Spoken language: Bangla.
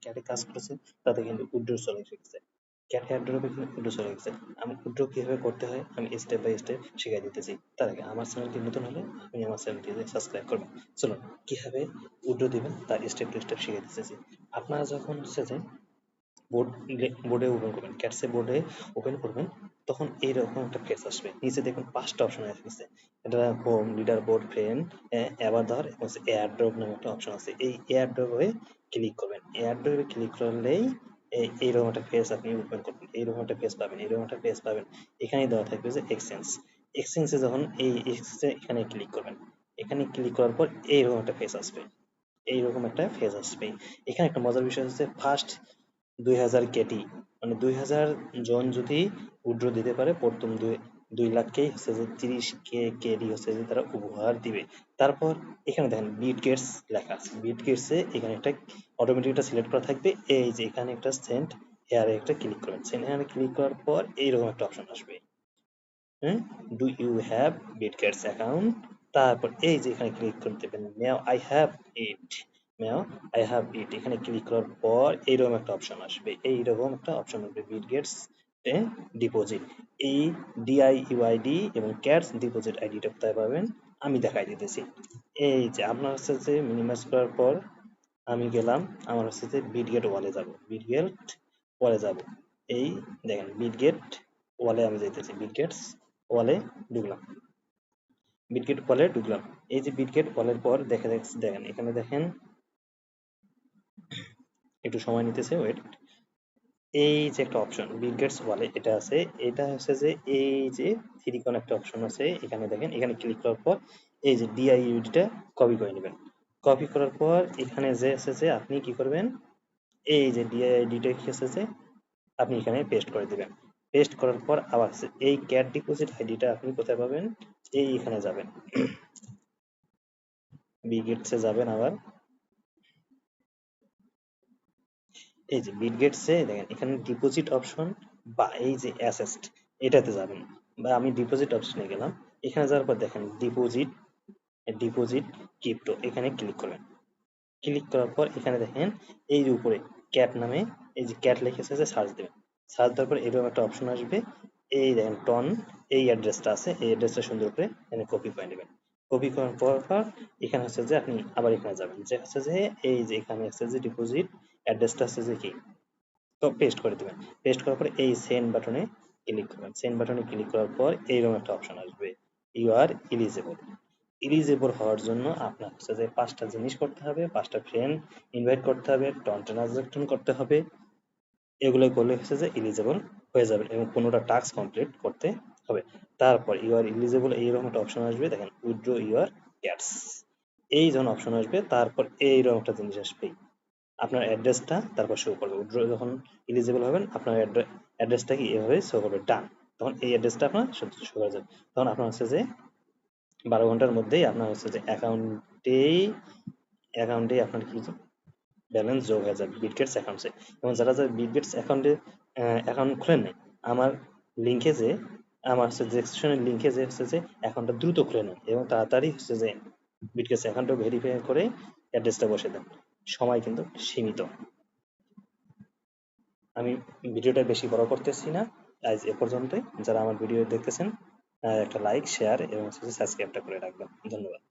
ক্যাটে কাজ করেছে তাতে কিন্তু উইথড্র চলে গেছে, ক্যাট এয়ারড্রপে কিন্তু উইথড্র চলে গেছে। আমি উইথড্র কিভাবে করতে হয় আমি স্টেপ বাই স্টেপ শিখিয়ে দিতেছি। তার আগে আমার চ্যানেলটি নতুন হলে আপনি আমার চ্যানেলটিতে সাবস্ক্রাইব করবেন। চলুন কিভাবে উইথড্র দিবেন তার স্টেপ টু স্টেপ শিখিয়ে দিতেছি। আপনারা যখন হচ্ছে যে বোর্ডে ওপেন করবেন, ক্যাটসে বোর্ডে ওপেন করবেন, তখন এইরকম একটা ফেস আসবে। নিচে দেখুন 5টা অপশন আসবে। এটা home, leader board, friend, Avatar এবং এয়ার ড্রপ নামে একটা অপশন আছে। এই এয়ার ড্রপে ক্লিক করবেন। এয়ার ড্রপে ক্লিক করলেই এইরকম একটা ফেস আপনি ওপেন করবেন, এইরকম একটা ফেস পাবেন, এইরকম একটা ফেস পাবেন। এখানেই দেওয়া থাকবে যে এক্সচেঞ্জ। এক্সচেঞ্জে যখন এই এখানে ক্লিক করবেন, এখানে ক্লিক করার পর এইরকম একটা ফেস আসবে, এইরকম একটা ফেজ আসবে। এখানে একটা মজার বিষয় হচ্ছে ফার্স্ট 2000 কেটি, মানে 2000 জন যদি উইথড্র দিতে পারে, প্রথম 2 লাখকেই হচ্ছে যে 30 কেডি হচ্ছে যে তারা উপহার দিবে। তারপর এখানে দেখেন বিট গেটস লেখা আছে, বিট গেটসে এখানে একটা অটোমেটিক একটা সিলেক্ট করা থাকবে। এই যে এখানে একটা সেন্ড হেয়ারে একটা ক্লিক করবেন, সেন্ড হেয়ারে ক্লিক করার পর এইরকম একটা অপশন আসবে, হ্যাঁ, ডু ইউ হ্যাভ বিটগেটস অ্যাকাউন্ট। তারপর এই যে এখানে ক্লিক করে দেবেন now I have it, now I have it. এখানে ক্লিক করার পর এইরকম একটা অপশন আসবে, এইরকম একটা অপশন আসবে বিটগেটস এ ডিপোজিট। এই ডিআইইউআইডি এবং ক্যাটস ডিপোজিট আইডিটা কোথায় পাবেন আমি দেখাই দিতেছি। এই যে আপনার হচ্ছে যে মিনিমাইজ করার পর আমি গেলাম, আমার হচ্ছে যে বিটগেট ওয়ালে যাব, বিটগেট ওয়ালে যাব। এই দেখেন বিটগেট ওয়ালে আমি যাইতেছি, বিটগেটস ওয়ালে ঢুকলাম, বিটগেট ওয়ালে ঢুকলাম। এই যে বিটগেট ওয়ালের পর দেখেন এখানে দেখেন একটু সময় নিতেছে, ওয়েট। এই যে একটা অপশন বিটগেটস ওয়ালে এটা আছে, এটা হচ্ছে যে এই যে থ্রি একটা অপশন আছে, এখানে দেখেন, এখানে ক্লিক করার পর এই যে ডিআইইউডিটা কপি করে নেবেন। কপি করার পর এখানে যে আছে যে আপনি কি করবেন, এই যে ডিআইআইডিটা আছে যে আপনি এখানে পেস্ট করে দিবেন। পেস্ট করার পর আবার এই ক্যাট ডিপোজিট আইডিটা আপনি কোথায় পাবেন, এই এখানে যাবেন, বিটগেটসে যাবেন আবার। এই যে বিটগেটসে দেখেন এখানে ডিপোজিট অপশন বা এই যে অ্যাসেস্ট এটাতে যাবেন, বা আমি ডিপোজিট অপশনে গেলাম। এখানে যাওয়ার পর দেখেন ডিপোজিট, ডিপোজিট ক্রিপ্টো, এখানে ক্লিক করবেন। ক্লিক করার পর এখানে দেখেন এই যে উপরে ক্যাট নামে এই যে ক্যাট লিখে আছে, সার্চ দেবেন। সার্চ দেওয়ার পর এরকম একটা অপশন আসবে, এই দেখেন টন, এই অ্যাড্রেসটা আছে, এই অ্যাড্রেসটা সুন্দর করে এখানে কপি করে নেবেন। কপি করার পর এখানে হচ্ছে যে আপনি আবার এখানে যাবেন, যে হচ্ছে যে এই যে এখানে হচ্ছে যে ডিপোজিট অ্যাড্রেসটা হচ্ছে যে কি, তো পেস্ট করে দেবেন। পেস্ট করার পর এই সেন্ড বাটনে ক্লিক করবেন। সেন্ড বাটনে ক্লিক করার পর এইরকম একটা অপশন আসবে, ইউ আর এলিজেবল। এলিজেবল হওয়ার জন্য আপনার হচ্ছে যে 5টা জিনিস করতে হবে, 5টা ফ্রেন্ড ইনভাইট করতে হবে, টন ট্রানজাকশন করতে হবে। এগুলো করলে হচ্ছে যে এলিজেবল হয়ে যাবেন এবং 15টা টাস্ক কমপ্লিট করতে হবে। তারপর ইউ আর এলিজেবল এইরকম একটা অপশন আসবে, দেখেন উইথড্র ইউর ক্যাটস, এই যখন অপশন আসবে তারপর এইরকম একটা জিনিস আসবে, আপনার অ্যাড্রেসটা তারপর শো করবে। উইথড্র যখন এলিজিবল হবেন আপনার অ্যাড্রেসটা কি এভাবে শো করবে, ডান। তখন এই অ্যাড্রেসটা আপনার শো হয়ে যাবে। তখন আপনার হচ্ছে যে 12 ঘন্টার মধ্যেই আপনার হচ্ছে যে অ্যাকাউন্টে আপনার কি ব্যালেন্স যোগ হয়ে যাবে বিটগেটস অ্যাকাউন্টে। এবং যারা যারা বিটগেটস অ্যাকাউন্টে অ্যাকাউন্ট খুলেন নাই, আমার লিঙ্কে যে আমার হচ্ছে ডেসক্রিপশনের লিঙ্কে যে হচ্ছে যে অ্যাকাউন্টটা দ্রুত খুলে নেন এবং তাড়াতাড়ি হচ্ছে যে বিটগেটস অ্যাকাউন্টটা ভেরিফাই করে অ্যাড্রেসটা বসে দেন। সময় কিন্তু সীমিত। আমি ভিডিওটা বেশি বড় করতেছি না, আজ এ পর্যন্তই। যারা আমার ভিডিও দেখতেছেন একটা লাইক, শেয়ার এবং সাবস্ক্রাইবটা করে রাখবেন। ধন্যবাদ।